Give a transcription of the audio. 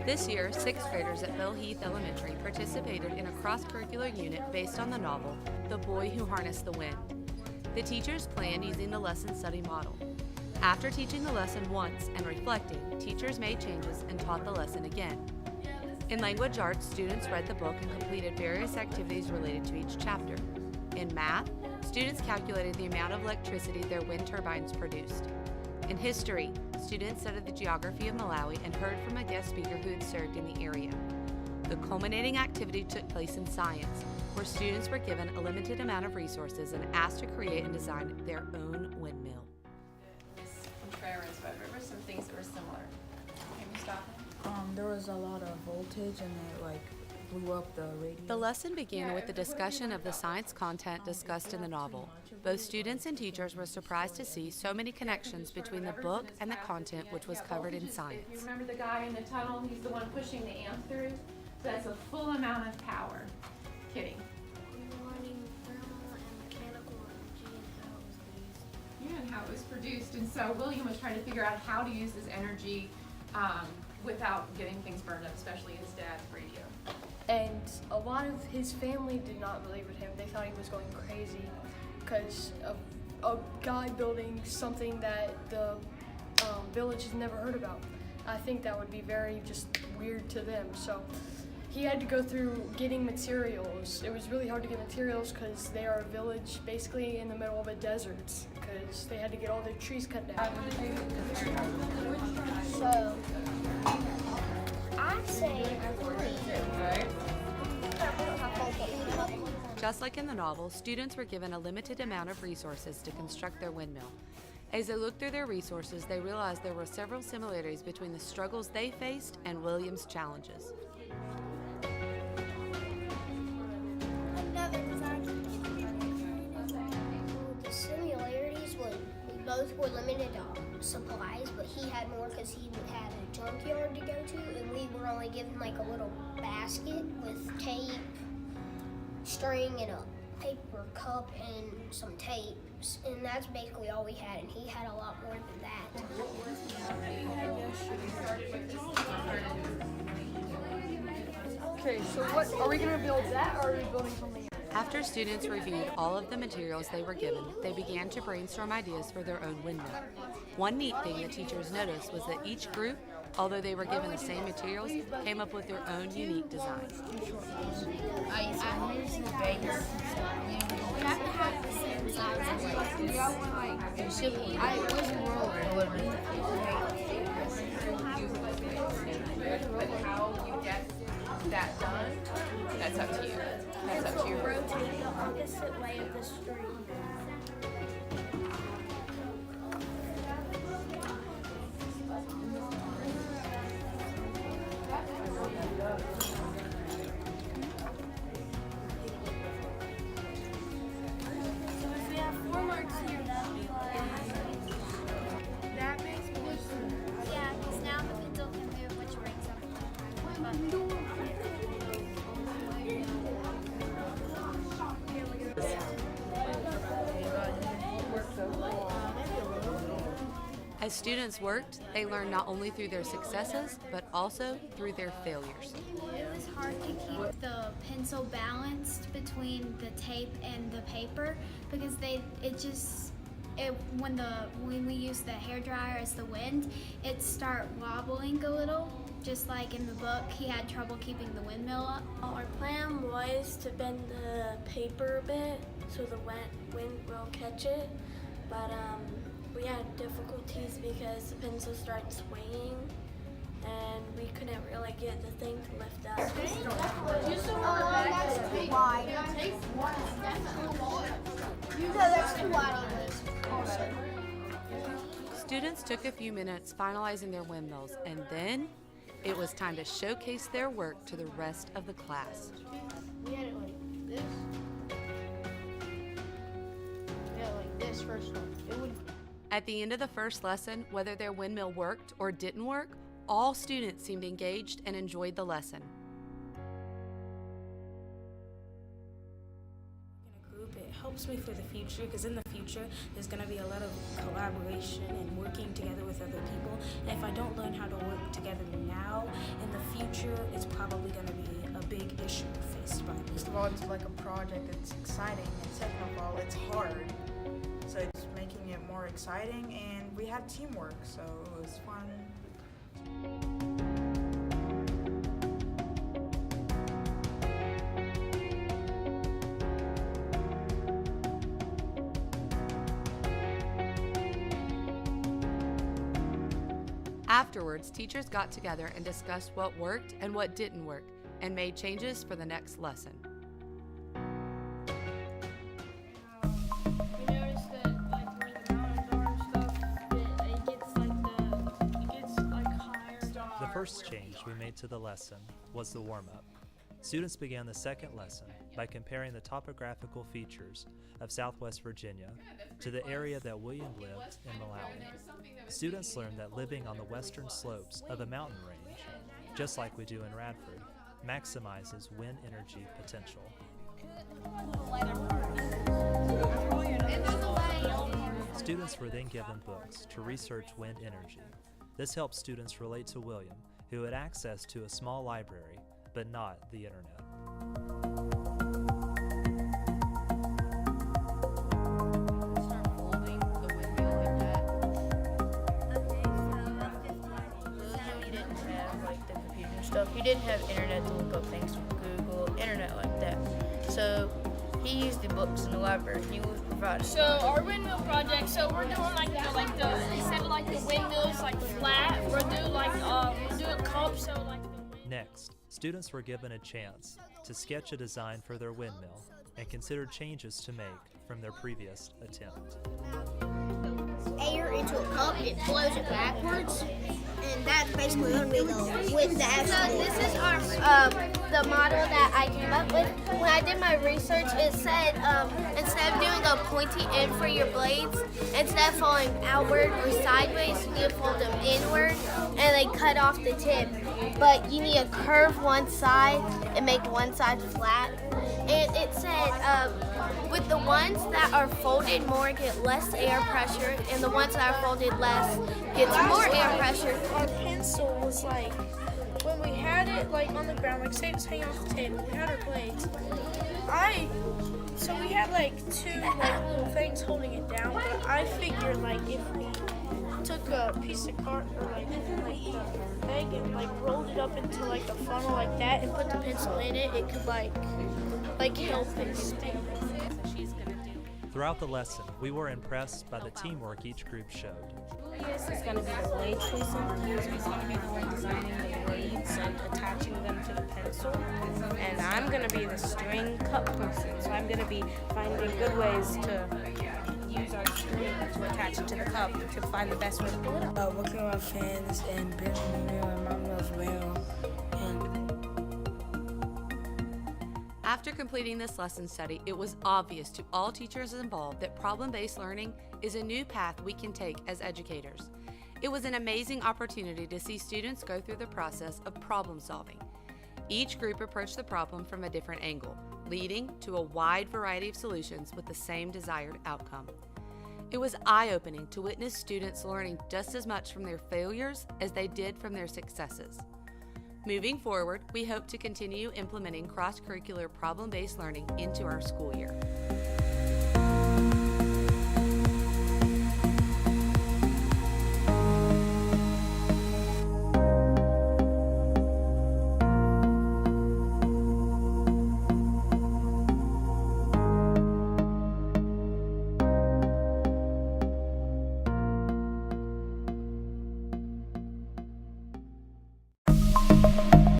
This year, sixth graders at Bill Heath Elementary participated in a cross-curricular unit based on the novel, The Boy Who Harnessed the Wind. The teachers planned using the lesson study model. After teaching the lesson once and reflecting, teachers made changes and taught the lesson again. In language arts, students read the book and completed various activities related to each chapter. In math, students calculated the amount of electricity their wind turbines produced. In history, students studied the geography of Malawi and heard from a guest speaker who had served in the area. The culminating activity took place in science, where students were given a limited amount of resources and asked to create and design their own windmill. Contrarians, but there were some things that were similar. Can you stop it? There was a lot of voltage and it blew up the radio. The lesson began with the discussion of the science content discussed in the novel. Both students and teachers were surprised to see so many connections between the book and the content which was covered in science. You remember the guy in the tunnel? He's the one pushing the amp through. So that's a full amount of power. Kidding. Learning thermal and mechanical energy and how it was used. Yeah, and how it was produced. And so William was trying to figure out how to use this energy without getting things burned up, especially his dad's radio. And a lot of his family did not believe in him. They thought he was going crazy because of a guy building something that the village has never heard about. I think that would be very just weird to them. So he had to go through getting materials. It was really hard to get materials because they are a village basically in the middle of a desert because they had to get all their trees cut down. So, I'd say Just like in the novel, students were given a limited amount of resources to construct their windmill. As they looked through their resources, they realized there were several similarities between the struggles they faced and William's challenges. the similarities were we both were limited supplies, but he had more because he had a junkyard to go to, and we were only given like a little basket with tape, string, and a paper cup and some tapes, and that's basically all we had, and he had a lot more than that. Okay, so what are we gonna build that, or are we building something else? After students reviewed all of the materials they were given, they began to brainstorm ideas for their own windmill. One neat thing the teachers noticed was that each group, although they were given the same materials, came up with their own unique designs. But how you get that done, that's up to you. That's up to you. Rotate the opposite way of the string. So if we have 4 marks here, that would be like... That makes more sense. Yeah, because now the pencil can move, which brings up As students worked, they learned not only through their successes, but also through their failures. It was hard to keep the pencil balanced between the tape and the paper because when we use the hair dryer as the wind, it start wobbling a little. Just like in the book, he had trouble keeping the windmill up. Our plan was to bend the paper a bit so the wind will catch it, but we had difficulties because the pencil started swaying and we couldn't really get the thing to lift up. that's too wide. No, that's too wide anyways. Students took a few minutes finalizing their windmills, and then it was time to showcase their work to the rest of the class. We had it like this. Yeah, like this first one. It would. At the end of the first lesson, whether their windmill worked or didn't work, all students seemed engaged and enjoyed the lesson. In a group, it helps helps me for the future, because in the future there's going to be a lot of collaboration and working together with other people. And if I don't learn how to work together now, in the future it's probably going to be a big issue faced by me. First of all, it's like a project that's exciting, and second of all, it's hard. So it's making it more exciting, and we had teamwork, so it was fun. Afterwards, teachers got together and discussed what worked and what didn't work, and made changes for the next lesson. We noticed that like where the mountains are and stuff, it gets higher. The first change we made to the lesson was the warm-up. Students began the second lesson by comparing the topographical features of Southwest Virginia to the area that William lived in Malawi. Students learned that living on the western slopes of a mountain range, just like we do in Radford, maximizes wind energy potential. Students were then given books to research wind energy. This helped students relate to William, who had access to a small library, but not the internet. Start folding the windmill like that. He didn't have like the computer and stuff. He didn't have internet to look up things from Google, internet like that. So he used the books in the library. He was provided. So our windmill project, so we're doing instead of like the windmills like flat, we're doing cups, so like the Next, students were given a chance to sketch a design for their windmill and consider changes to make from their previous attempt. Air into a cup, it blows it backwards, and that's basically going to be the with the actual. So this is our the model that I came up with. When I did my research, it said instead of doing a pointy end for your blades, instead of falling outward or sideways, you need to fold them inward and they cut off the tip. But you need to curve one side and make one side flat. And it said with the ones that are folded more get less air pressure, and the ones that are folded less gets more air pressure. Our pencil was like, when we had it like on the ground, like say it was hanging off the table, we had our blades. So we had like two like little things holding it down, but I figured like if we took a piece of card or like the egg and like rolled it up into like a funnel like that and put the pencil in it, it could like help it stick. Throughout the lesson, we were impressed by the teamwork each group showed. Julius is going to be the blade choicer. He's going to be the one designing the blades and attaching them to the pencil. And I'm going to be the string cup person. So I'm going to be finding good ways to use our string to attach it to the cup to find the best way to pull it up. Working on fans and building the mill and my mill as well. After completing this lesson study, it was obvious to all teachers involved that problem-based learning is a new path we can take as educators. It was an amazing opportunity to see students go through the process of problem solving. Each group approached the problem from a different angle, leading to a wide variety of solutions with the same desired outcome. It was eye-opening to witness students learning just as much from their failures as they did from their successes. Moving forward, we hope to continue implementing cross-curricular problem-based learning into our school year.